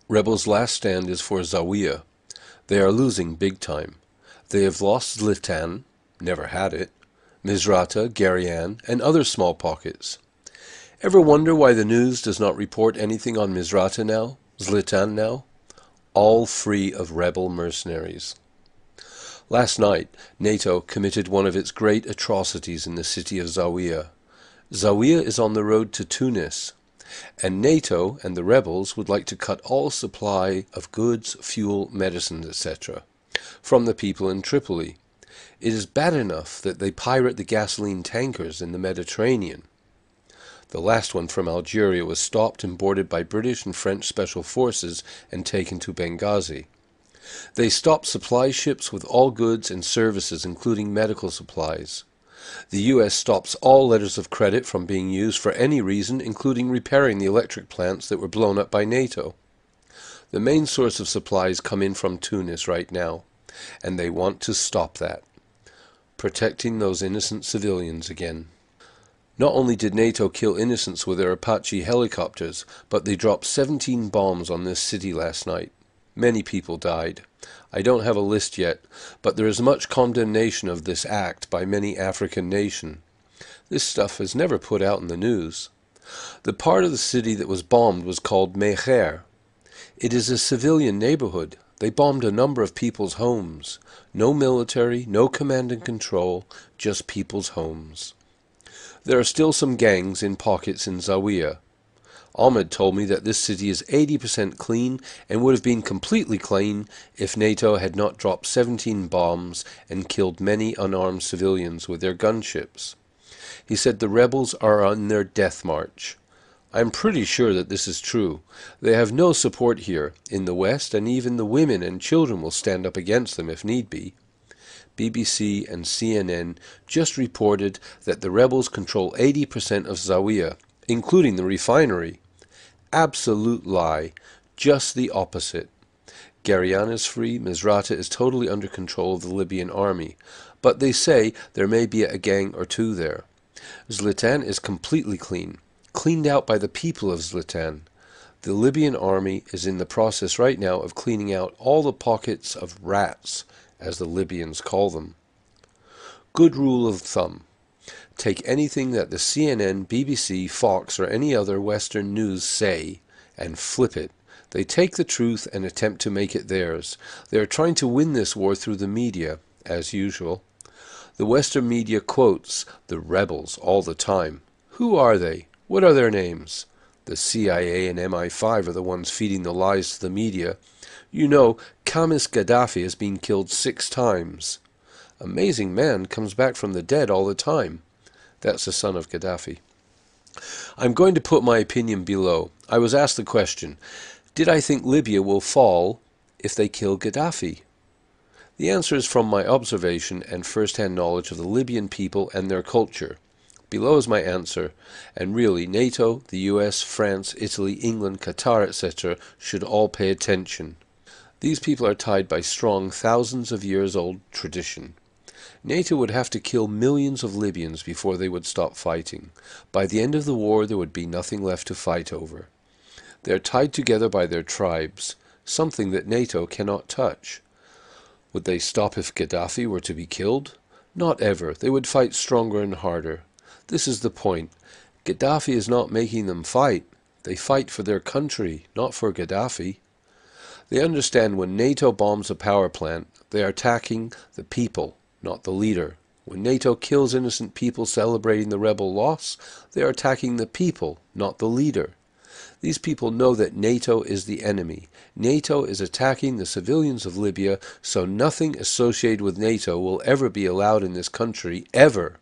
Rebels' last stand is for Zawiya. They are losing big time. They have lost Zlitan, never had it, Misrata, Garyane, and other small pockets. Ever wonder why the news does not report anything on Misrata now, Zlitan now? All free of rebel mercenaries. Last night, NATO committed one of its great atrocities in the city of Zawiya. Zawiya is on the road to Tunis, and NATO and the rebels would like to cut all supply of goods, fuel, medicines, etc. from the people in Tripoli. It is bad enough that they pirate the gasoline tankers in the Mediterranean. The last one from Algeria was stopped and boarded by British and French special forces and taken to Benghazi. They stopped supply ships with all goods and services, including medical supplies. The U.S. stops all letters of credit from being used for any reason, including repairing the electric plants that were blown up by NATO. The main source of supplies come in from Tunis right now, and they want to stop that. Protecting those innocent civilians again. Not only did NATO kill innocents with their Apache helicopters, but they dropped 17 bombs on this city last night. Many people died. I don't have a list yet, but there is much condemnation of this act by many African nations. This stuff is never put out in the news. The part of the city that was bombed was called Meher. It is a civilian neighborhood. They bombed a number of people's homes. No military, no command and control, just people's homes. There are still some gangs in pockets in Zawiya. Ahmed told me that this city is 80% clean and would have been completely clean if NATO had not dropped 17 bombs and killed many unarmed civilians with their gunships. He said the rebels are on their death march. I'm pretty sure that this is true. They have no support here in the West, and even the women and children will stand up against them if need be. BBC and CNN just reported that the rebels control 80% of Zawiya, including the refinery. Absolute lie. Just the opposite. Garyane is free, Misrata is totally under control of the Libyan army, but they say there may be a gang or two there. Zlitan is completely cleaned out by the people of Zlitan. The Libyan army is in the process right now of cleaning out all the pockets of rats, as the Libyans call them. Good rule of thumb. Take anything that the CNN, BBC, Fox, or any other Western news say and flip it. They take the truth and attempt to make it theirs. They are trying to win this war through the media, as usual. The Western media quotes the rebels all the time. Who are they? What are their names? The CIA and MI5 are the ones feeding the lies to the media. You know, Qamis Gaddafi has been killed 6 times. Amazing man comes back from the dead all the time. That's the son of Gaddafi. I'm going to put my opinion below. I was asked the question, did I think Libya will fall if they kill Gaddafi? The answer is from my observation and first-hand knowledge of the Libyan people and their culture. Below is my answer, and really NATO, the US, France, Italy, England, Qatar, etc. should all pay attention. These people are tied by strong, thousands of years old tradition. NATO would have to kill millions of Libyans before they would stop fighting. By the end of the war there would be nothing left to fight over. They are tied together by their tribes, something that NATO cannot touch. Would they stop if Gaddafi were to be killed? Not ever. They would fight stronger and harder. This is the point. Gaddafi is not making them fight. They fight for their country, not for Gaddafi. They understand when NATO bombs a power plant, they are attacking the people, not the leader. When NATO kills innocent people celebrating the rebel loss, they are attacking the people, not the leader. These people know that NATO is the enemy. NATO is attacking the civilians of Libya, so nothing associated with NATO will ever be allowed in this country, ever.